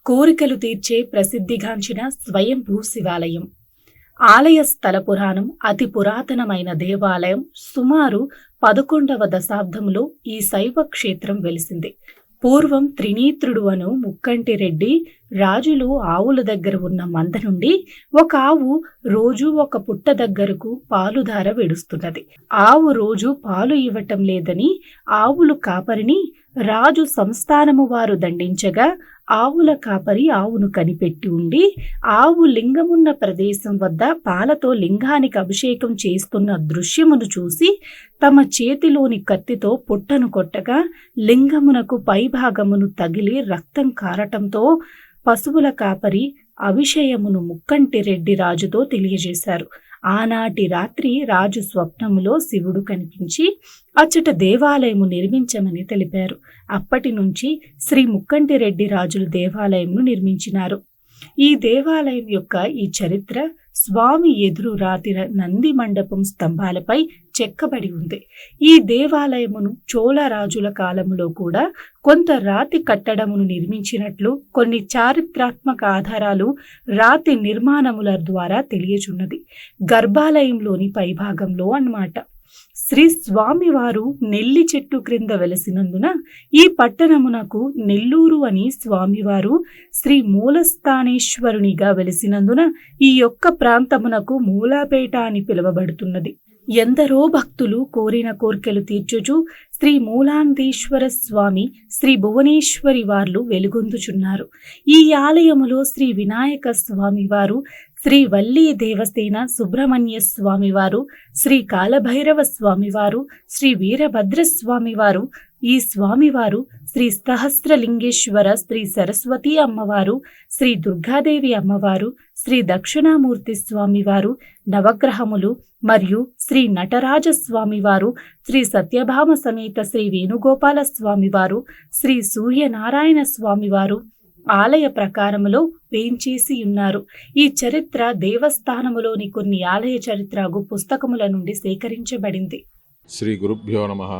కోరికలు తీర్చే ప్రసిద్ధిగాంచిన స్వయంభూ శివాలయం. ఆలయ స్థల పురాణం అతి పురాతనమైన దేవాలయం. సుమారు 11వ దశాబ్దంలో ఈ శైవ క్షేత్రం వెలిసింది. పూర్వం త్రినేత్రుడు అను ముక్కంటి రెడ్డి రాజులు ఆవుల దగ్గర ఉన్న మంద నుండి ఒక ఆవు రోజు ఒక పుట్ట దగ్గరకు పాలుధార విడుస్తున్నది. ఆవు రోజు పాలు ఇవ్వటం లేదని ఆవులు కాపరిని రాజు సంస్థానము వారు దండించగా ఆవుల కాపరి ఆవును కనిపెట్టి ఉండి ఆవు లింగమున్న ప్రదేశం వద్ద పాలతో లింగానికి అభిషేకం చేస్తున్న దృశ్యమును చూసి తమ చేతిలోని కత్తితో పుట్టను కొట్టగా లింగమునకు పైభాగమును తగిలి రక్తం కారటంతో పశువుల కాపరి అభిషేయమును ముక్కంటి రెడ్డి రాజుతో తెలియజేశారు. ఆనాటి రాత్రి రాజు స్వప్నములో శివుడు కనిపించి అచ్చట దేవాలయము నిర్మించమని తెలిపారు. అప్పటి నుంచి శ్రీ ముక్కంటి రెడ్డి రాజులు దేవాలయంను నిర్మించినారు. ఈ దేవాలయం యొక్క ఈ చరిత్ర స్వామి ఎదురు రాతి నంది మండపం స్తంభాలపై చెక్కబడి ఉంది. ఈ దేవాలయమును చోళ రాజుల కాలంలో కూడా కొంత రాతి కట్టడమును నిర్మించినట్లు కొన్ని చారిత్రాత్మక ఆధారాలు రాతి నిర్మాణముల ద్వారా తెలియచున్నది. గర్భాలయంలోని పైభాగంలో అన్నమాట. శ్రీ స్వామివారు నెల్లి చెట్టు క్రింద వెలసినందున ఈ పట్టణమునకు నెల్లూరు అని, స్వామివారు శ్రీ మూలస్థానేశ్వరునిగా వెలిసినందున ఈ యొక్క ప్రాంతమునకు మూలాపేట అని పిలువబడుతున్నది. ఎందరో భక్తులు కోరిన కోర్కెలు తీర్చుచు శ్రీ మూలాంతేశ్వర స్వామి, శ్రీ భువనేశ్వరి వార్లు వెలుగొందుచున్నారు. ఈ ఆలయములో శ్రీ వినాయక స్వామివారు, శ్రీ వల్లీ దేవసేన సుబ్రహ్మణ్య స్వామివారు, శ్రీ కాలభైరవ స్వామివారు, శ్రీ వీరభద్ర స్వామివారు, ఈ స్వామివారు శ్రీ సహస్రలింగేశ్వర, శ్రీ సరస్వతి అమ్మవారు, శ్రీ దుర్గాదేవి అమ్మవారు, శ్రీ దక్షిణామూర్తి స్వామివారు, నవగ్రహములు మరియు శ్రీ నటరాజ స్వామివారు, శ్రీ సత్యభామ సమేత శ్రీ వేణుగోపాల స్వామివారు, శ్రీ సూర్యనారాయణ స్వామివారు ఆలయ ప్రకారములో వేంచేసి ఉన్నారు. ఈ చరిత్ర దేవస్థానములోని కొన్ని ఆలయ చరిత్రగు పుస్తకముల నుండి సేకరించబడింది. శ్రీ గురుభ్యో నమః.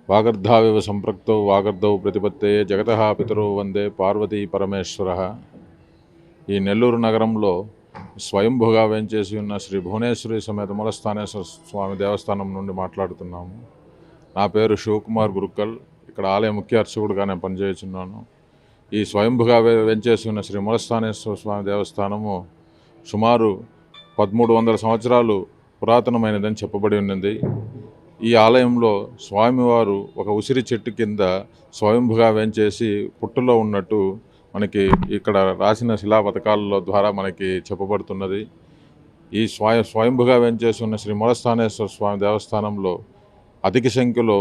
వాగర్ధావివ సంపృక్తౌ వాగర్ధౌ ప్రతిపత్తయే జగతః పితరౌ వందే పార్వతీ పరమేశ్వరః. ఈ నెల్లూరు నగరంలో స్వయంభుగా వేంచేసి ఉన్న శ్రీ భువనేశ్వరి సమేత మూలస్థానేశ్వర స్వామి దేవస్థానం నుండి మాట్లాడుతున్నాము. నా పేరు శివకుమార్ గురుక్కల్. ఇక్కడ ఆలయ ముఖ్య అర్చకుడుగా నేను పనిచేస్తున్నాను. ఈ స్వయంభుగా వెంచేసి ఉన్న శ్రీ మూలస్థానేశ్వర స్వామి దేవస్థానము సుమారు 1300 సంవత్సరాలు పురాతనమైనదని చెప్పబడి ఉన్నది. ఈ ఆలయంలో స్వామివారు ఒక ఉసిరి చెట్టు కింద స్వయంభుగా వేంచేసి పుట్టులో ఉన్నట్టు మనకి ఇక్కడ రాసిన శిలా పథకాల ద్వారా మనకి చెప్పబడుతున్నది. ఈ స్వయంభుగా వేంచేసి ఉన్న శ్రీ మూలస్థానేశ్వర స్వామి దేవస్థానంలో అధిక సంఖ్యలో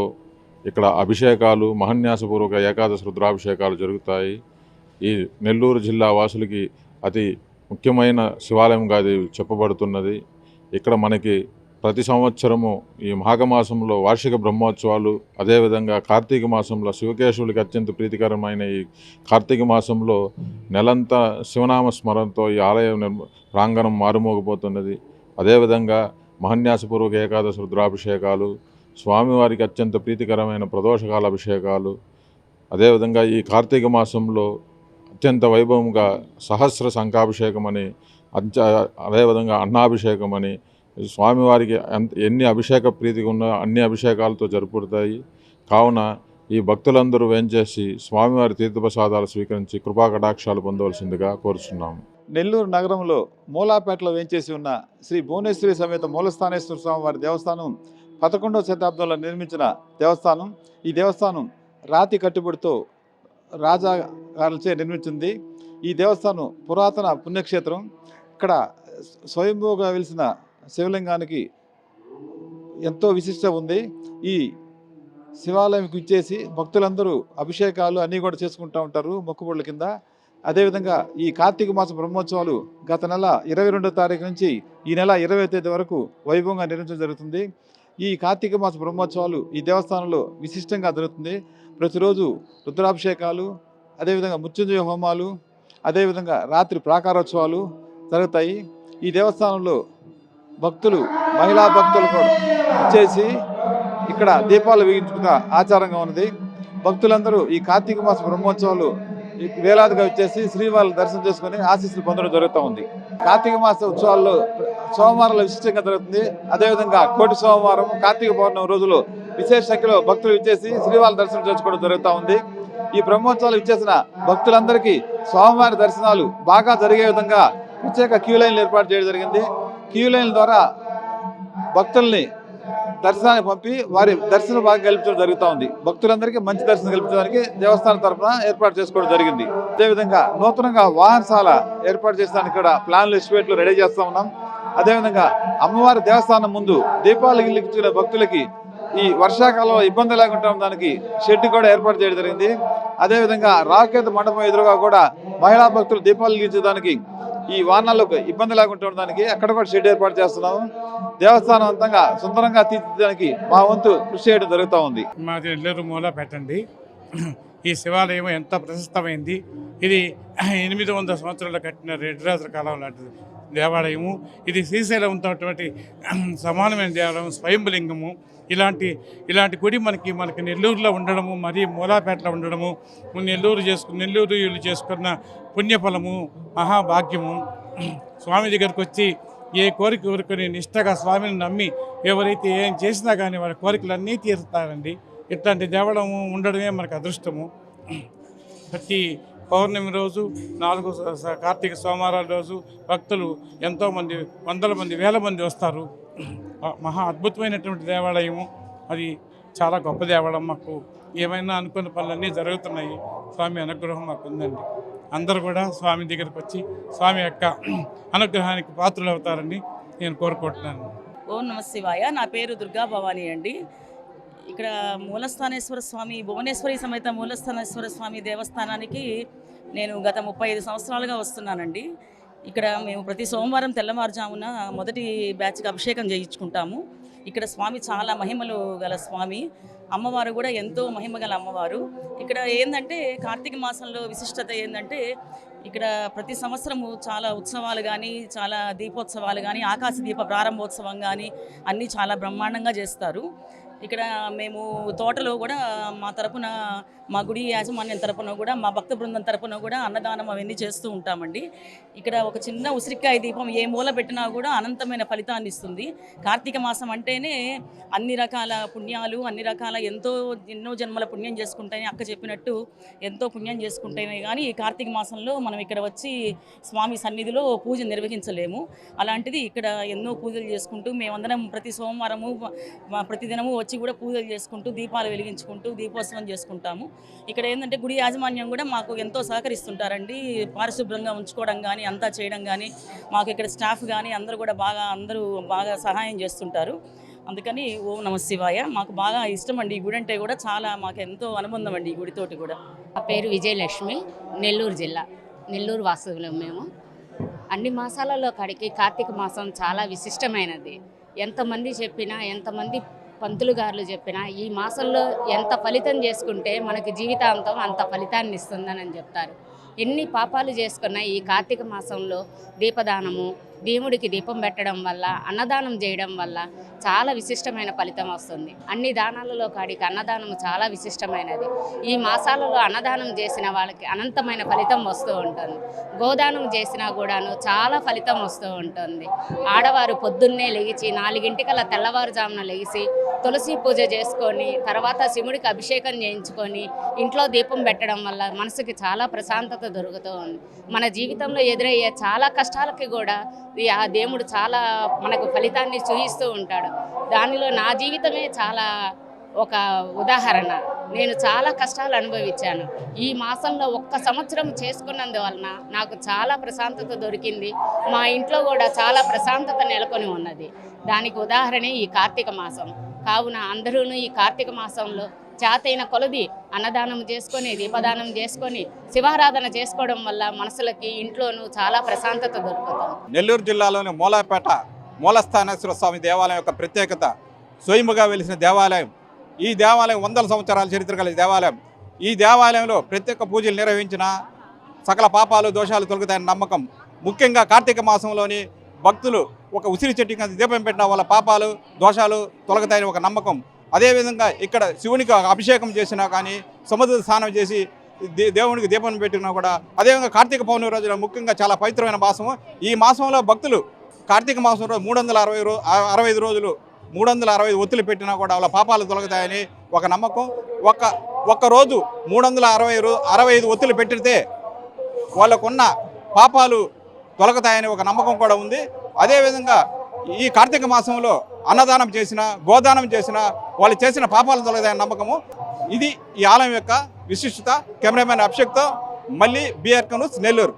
ఇక్కడ అభిషేకాలు, మహన్యాసపూర్వక ఏకాదశి రుద్రాభిషేకాలు జరుగుతాయి. ఈ నెల్లూరు జిల్లా వాసులకి అతి ముఖ్యమైన శివాలయంగా అది చెప్పబడుతున్నది. ఇక్కడ మనకి ప్రతి సంవత్సరము ఈ మాఘమాసంలో వార్షిక బ్రహ్మోత్సవాలు, అదేవిధంగా కార్తీక మాసంలో శివకేశవులకి అత్యంత ప్రీతికరమైన ఈ కార్తీక మాసంలో నెలంతా శివనామ స్మరణతో ఈ ఆలయ ప్రాంగణం మారుమోగిపోతున్నది. అదేవిధంగా మహన్యాసపూర్వక ఏకాదశి రుద్రాభిషేకాలు, స్వామివారికి అత్యంత ప్రీతికరమైన ప్రదోషకాల అభిషేకాలు, అదేవిధంగా ఈ కార్తీక మాసంలో అత్యంత వైభవంగా సహస్ర శంఖాభిషేకం అని, అదేవిధంగా అన్నాభిషేకం అని, స్వామివారికి ఎన్ని అభిషేక ప్రీతిగా ఉన్నా అన్ని అభిషేకాలతో జరుపుతాయి. కావున ఈ భక్తులందరూ వేంచేసి స్వామివారి తీర్థప్రసాదాలు స్వీకరించి కృపా కటాక్షాలు పొందవలసిందిగా కోరుచున్నాము. నెల్లూరు నగరంలో మూలాపేటలో వేంచేసి ఉన్న శ్రీ భువనేశ్వరి సమేత మూలస్థానేశ్వర స్వామివారి దేవస్థానం 11వ శతాబ్దంలో నిర్మించిన దేవస్థానం. ఈ దేవస్థానం రాతి కట్టుబడితో రాజాగారులచే నిర్మించింది. ఈ దేవస్థానం పురాతన పుణ్యక్షేత్రం. ఇక్కడ స్వయంభూగా వెలిసిన శివలింగానికి ఎంతో విశిష్టత ఉంది. ఈ శివాలయంకి ఇచ్చేసి భక్తులందరూ అభిషేకాలు అన్నీ కూడా చేసుకుంటూ ఉంటారు మొక్కుబడుల కింద. అదేవిధంగా ఈ కార్తీక మాస బ్రహ్మోత్సవాలు గత నెల 22వ తారీఖు నుంచి ఈ నెల 20వ తేదీ వరకు వైభవంగా నిర్వహించడం జరుగుతుంది. ఈ కార్తీక మాస బ్రహ్మోత్సవాలు ఈ దేవస్థానంలో విశిష్టంగా జరుగుతుంది. ప్రతిరోజు రుద్రాభిషేకాలు, అదేవిధంగా మృత్యుంజయ హోమాలు, అదేవిధంగా రాత్రి ప్రాకారోత్సవాలు జరుగుతాయి. ఈ దేవస్థానంలో భక్తులు, మహిళా భక్తులు కూడా వచ్చేసి ఇక్కడ దీపాలు వెలిగించుకున్న ఆచారంగా ఉన్నది. భక్తులందరూ ఈ కార్తీక మాస బ్రహ్మోత్సవాలు వేలాదిగా వచ్చేసి శ్రీవారి దర్శనం చేసుకుని ఆశీస్సులు పొందడం జరుగుతూ ఉంది. కార్తీక మాస ఉత్సవాల్లో సోమవారాలు విశిష్టంగా జరుగుతుంది. అదేవిధంగా కోటి సోమవారం, కార్తీక పౌర్ణమి రోజులు విశేష సంఖ్యలో భక్తులు ఇచ్చేసి శ్రీవారి దర్శనం చేసుకోవడం జరుగుతూ ఉంది. ఈ బ్రహ్మోత్సవాలు ఇచ్చేసిన భక్తులందరికీ స్వామివారి దర్శనాలు బాగా జరిగే విధంగా ప్రత్యేక క్యూ లైన్లు ఏర్పాటు చేయడం జరిగింది. క్యూ లైన్ల ద్వారా భక్తుల్ని దర్శనానికి పంపి వారి దర్శనం బాగా కల్పించడం జరుగుతూ ఉంది. భక్తులందరికీ మంచి దర్శనం కల్పించడానికి దేవస్థానం తరఫున ఏర్పాటు చేసుకోవడం జరిగింది. అదేవిధంగా నూతనంగా వాహనశాల ఏర్పాటు చేసడానికి కూడా ప్లాన్లు, ఎస్టిమేట్లు రెడీ చేస్తూ ఉన్నాం. అదేవిధంగా అమ్మవారి దేవస్థానం ముందు దీపాలు వెలిగించిన భక్తులకి ఈ వర్షాకాలంలో ఇబ్బంది లేకుండా ఉండడానికి షెడ్ కూడా ఏర్పాటు చేయడం జరిగింది. అదేవిధంగా రాకేత మండపం ఎదురుగా కూడా మహిళా భక్తులు దీపాలు వెలిగించడానికి ఈ వాహనాలకు ఇబ్బంది లేకుండా ఉండడానికి అక్కడ కూడా షెడ్ ఏర్పాటు చేస్తున్నాము. దేవస్థానం అంతంగా సుందరంగా తీర్చిదిద్దడానికి మా వంతు కృషి చేయడం జరుగుతూ ఉంది. మాది నెల్లూరు మూలపేట అండి. ఈ శివాలయం ఎంత ప్రశస్తమైంది. ఇది 800 సంవత్సరాలు కట్టిన రెడ్డిరాజుల కాలం లాంటి దేవాలయము. ఇది శ్రీశైలంతో సమానమైన దేవాలయం, స్వయంభులింగము. ఇలాంటి గుడి మనకి నెల్లూరులో ఉండడము, మరి మూలాపేటలో ఉండడము, నెల్లూరు వీళ్ళు చేసుకున్న పుణ్యఫలము, మహాభాగ్యము. స్వామి దగ్గరికి వచ్చి ఏ కోరిక కోరుకొని నిష్టగా స్వామిని నమ్మి ఎవరైతే ఏం చేసినా కానీ వాళ్ళ కోరికలన్నీ తీరుతారండి. ఇట్లాంటి దేవాలయం ఉండడమే మనకు అదృష్టము. ప్రతి పౌర్ణమి రోజు, 4 కార్తీక సోమవారాల రోజు భక్తులు ఎంతోమంది, వందల మంది, వేల మంది వస్తారు. మహా అద్భుతమైనటువంటి దేవాలయము. అది చాలా గొప్ప దేవాలయం. మాకు ఏమైనా అనుకున్న పనులన్నీ జరుగుతున్నాయి. స్వామి అనుగ్రహం మాకు ఉందండి. అందరూ కూడా స్వామి దగ్గరికి వచ్చి స్వామి యొక్క అనుగ్రహానికి పాత్రలు అవుతారని నేను కోరుకుంటున్నాను. ఓం నమ శివాయ. నా పేరు దుర్గా భవానీ అండి. ఇక్కడ మూలస్థానేశ్వర స్వామి, భువనేశ్వరి సమేత మూలస్థానేశ్వర స్వామి దేవస్థానానికి నేను గత 35 సంవత్సరాలుగా వస్తున్నానండి. ఇక్కడ మేము ప్రతి సోమవారం తెల్లవారుజామున మొదటి బ్యాచ్కి అభిషేకం చేయించుకుంటాము. ఇక్కడ స్వామి చాలా మహిమలు గల స్వామి. అమ్మవారు కూడా ఎంతో మహిమ గల అమ్మవారు. ఇక్కడ ఏంటంటే కార్తీక మాసంలో విశిష్టత ఏంటంటే ఇక్కడ ప్రతి సంవత్సరము చాలా ఉత్సవాలు కానీ, చాలా దీపోత్సవాలు కానీ, ఆకాశ దీప ప్రారంభోత్సవం కానీ అన్నీ చాలా బ్రహ్మాండంగా చేస్తారు. ఇక్కడ మేము తోటలో కూడా మా తరపున, మా గుడి యాజమాన్యం తరపున కూడా, మా భక్త బృందం తరపున కూడా అన్నదానం అవన్నీ చేస్తూ ఉంటామండి. ఇక్కడ ఒక చిన్న ఉసిరికాయ దీపం ఏ మూల పెట్టినా కూడా అనంతమైన ఫలితాన్ని ఇస్తుంది. కార్తీక మాసం అంటేనే అన్ని రకాల పుణ్యాలు, అన్ని రకాల ఎన్నో జన్మల పుణ్యం చేసుకుంటాయని అక్క చెప్పినట్టు ఎంతో పుణ్యం చేసుకుంటేనే కానీ ఈ కార్తీక మాసంలో మనం ఇక్కడ వచ్చి స్వామి సన్నిధిలో పూజ నిర్వహించలేము. అలాంటిది ఇక్కడ ఎన్నో పూజలు చేసుకుంటూ మేమందరం ప్రతి సోమవారము ప్రతిదినము వచ్చి కూడా పూజలు చేసుకుంటూ, దీపాలు వెలిగించుకుంటూ దీపోత్సవం చేసుకుంటాము. ఇక్కడ ఏంటంటే గుడి యాజమాన్యం కూడా మాకు ఎంతో సహకరిస్తుంటారండి. పారిశుభ్రంగా ఉంచుకోవడం కానీ, అంతా చేయడం కానీ, మాకు ఇక్కడ స్టాఫ్ కానీ అందరూ బాగా సహాయం చేస్తుంటారు. అందుకని ఓం నమ శివాయ. మాకు బాగా ఇష్టం అండి. ఈ గుడి అంటే కూడా చాలా మాకు ఎంతో అనుబంధం అండి ఈ గుడితోటి కూడా. నా పేరు విజయలక్ష్మి, నెల్లూరు జిల్లా, నెల్లూరు వాసులం మేము. అన్ని మాసాలలో కాడికి కార్తీక మాసం చాలా విశిష్టమైనది. ఎంతమంది చెప్పినా, ఎంతమంది పంతులు గారులు చెప్పినా ఈ మాసంలో ఎంత ఫలితం చేసుకుంటే మనకి జీవితాంతం అంత ఫలితాన్ని ఇస్తుందని చెప్తారు. ఎన్ని పాపాలు చేసుకున్నా ఈ కార్తీక మాసంలో దీపదానము, దేవుడికి దీపం పెట్టడం వల్ల, అన్నదానం చేయడం వల్ల చాలా విశిష్టమైన ఫలితం వస్తుంది. అన్ని దానాలలో కాడికి అన్నదానం చాలా విశిష్టమైనది. ఈ మాసాలలో అన్నదానం చేసిన వాళ్ళకి అనంతమైన ఫలితం వస్తూ ఉంటుంది. గోదానం చేసినా కూడాను చాలా ఫలితం వస్తూ ఉంటుంది. ఆడవారు పొద్దున్నే లేచి 4 తెల్లవారుజామున లేచి తులసి పూజ చేసుకొని తర్వాత శివుడికి అభిషేకం చేయించుకొని ఇంట్లో దీపం పెట్టడం వల్ల మనసుకి చాలా ప్రశాంతత దొరుకుతూ ఉంది. మన జీవితంలో ఎదురయ్యే చాలా కష్టాలకి కూడా ఆ దేవుడు చాలా మనకు ఫలితాన్ని చూపిస్తూ ఉంటాడు. దానిలో నా జీవితమే చాలా ఒక ఉదాహరణ. నేను చాలా కష్టాలు అనుభవించాను. ఈ మాసంలో 1 సంవత్సరం చేసుకున్నందువలన నాకు చాలా ప్రశాంతత దొరికింది. మా ఇంట్లో కూడా చాలా ప్రశాంతత నెలకొని ఉన్నది. దానికి ఉదాహరణ ఈ కార్తీక మాసం. కావున అందరూ ఈ కార్తీక మాసంలో చేతైన కొలది అన్నదానం చేసుకొని, దీపదానం చేసుకొని, శివారాధన చేసుకోవడం వల్ల మనసులకి ఇంట్లోనూ చాలా ప్రశాంతత దొరుకుతుంది. నెల్లూరు జిల్లాలోని మూలాపేట మూలస్థానేశ్వర స్వామి దేవాలయం యొక్క ప్రత్యేకత స్వయంగా వెలిసిన దేవాలయం. ఈ దేవాలయం 100 సంవత్సరాల చరిత్ర కలిగిన దేవాలయం. ఈ దేవాలయంలో ప్రత్యేక పూజలు నిర్వహించిన సకల పాపాలు, దోషాలు తొలగుతాయని నమ్మకం. ముఖ్యంగా కార్తీక మాసంలోని భక్తులు ఒక ఉసిరి చెట్టు కింద దీపం పెట్టిన వాళ్ళ పాపాలు, దోషాలు తొలగుతాయని ఒక నమ్మకం. అదేవిధంగా ఇక్కడ శివునికి అభిషేకం చేసినా కానీ, సముద్ర స్నానం చేసి దేవునికి దీపం పెట్టినా కూడా, అదేవిధంగా కార్తీక పౌర్ణమి రోజున ముఖ్యంగా చాలా పవిత్రమైన మాసము. ఈ మాసంలో భక్తులు కార్తీక మాసం రోజు 365 రోజులు 365 ఒత్తులు పెట్టినా కూడా వాళ్ళ పాపాలు తొలగుతాయని ఒక నమ్మకం. ఒక్క రోజు 365 ఒత్తులు పెట్టితే వాళ్ళకున్న పాపాలు తొలగుతాయని ఒక నమ్మకం కూడా ఉంది. అదేవిధంగా ఈ కార్తీక మాసంలో అన్నదానం చేసిన, గోదానం చేసిన వాళ్ళు చేసిన పాపాలు తొలగుతాయని నమ్మకము. ఇది ఈ ఆలయం యొక్క విశిష్టత. కెమెరామెన్ అభిషేక్తో మళ్ళీ బిఆర్ న్యూస్, నెల్లూరు.